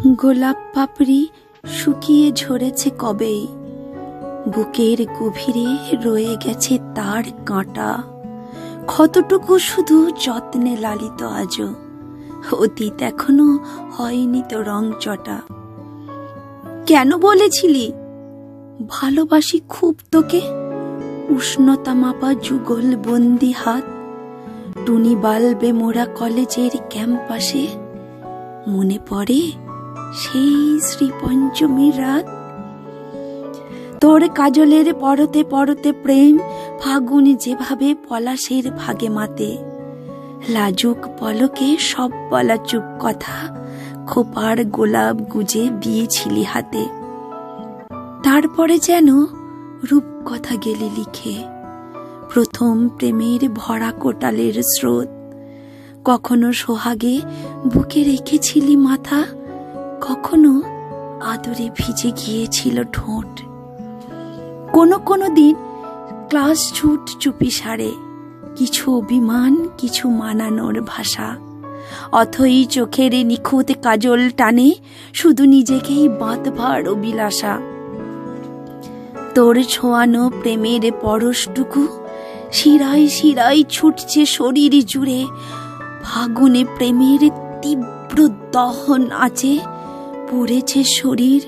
গোলাপ পাপড়ি শুকিয়ে ঝরেছে কবেই, বুকের গভীরে রয়ে গেছে তার কাঁটা। ক্ষতটুকু শুধু যত্নে লালিত আজও, অতীত এখনো হয়নি তো রং চটা। কেন বলেছিলি ভালোবাসি খুব তোকে? উষ্ণতা মাপা যুগল বন্দি হাত, টুনি বাল্বে মোরা কলেজের ক্যাম্পাসে। মনে পড়ে সেই শ্রী পঞ্চমীর রাত, তোর কাজলের পরতে পরতে প্রেম ফাগুন যেভাবে পলাশের ভাগে মাতে। লাজুক পলকে সব বলা চুপ কথা, খোপার গোলাপ গুজে দিয়েছিলি হাতে। তারপরে যেন রূপকথা গেলি লিখে, প্রথম প্রেমের ভরা কোটালের স্রোত। কখনো সোহাগে বুকে রেখেছিলি মাথা, কখনো আদরে ভিজে গিয়েছিল ঠোঁট। কোনো কোনো দিন ক্লাস ছুট চুপি সারে, কিছু অভিমান কিছু মানানোর ভাষা। অথই চোখের নিখুঁত কাজল টানে, শুধু নিজেকেই বাঁধবার অভিলাষা। তোর ছোঁয়ানো প্রেমের পরশটুকু শিরায় শিরায় ছুটছে শরীর জুড়ে। ফাগুনে প্রেমের তীব্র দহন আছে, পুড়েছে শরীর,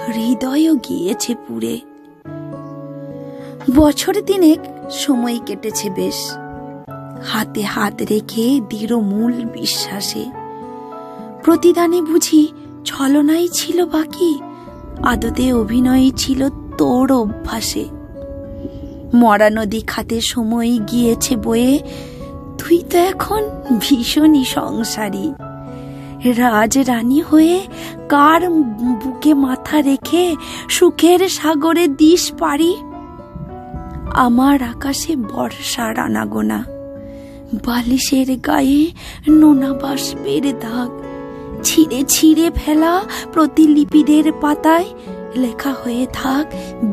হৃদয়ও গিয়েছে পুড়ে। বছর দিনেক সময় কেটেছে বেশ, হাতে হাত রেখে দৃঢ় মূল বিশ্বাসে। প্রতিদানে বুঝি ছলনাই ছিল বাকি, আদতে অভিনয় ছিল তোর অভ্যাসে। মরা নদী খাতে সময় গিয়েছে বয়ে, তুই তো এখন ভীষণই সংসারী। রাজ রানী হয়ে কার বুকে মাথা রেখে সুখের সাগরে দিস পারি। আমার আকাশে বর্ষার আনাগোনা, বালিশের গায়ে নোনা বাষ্পের দাগ। ছিঁড়ে ছিঁড়ে ফেলা প্রতিলিপিদের পাতায় লেখা হয়ে থাক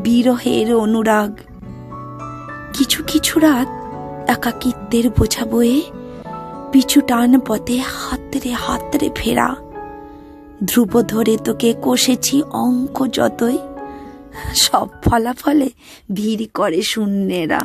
বিরহের অনুরাগ। কিছু কিছু রাত একাকিত্বের বোঝা বয়ে, পিছু টান পথে হাতরে হাতরে ফেরা। ধ্রুব ধরে তোকে কষেছি অঙ্ক যতই, সব ফলাফলে ভিড় করে শূন্যেরা।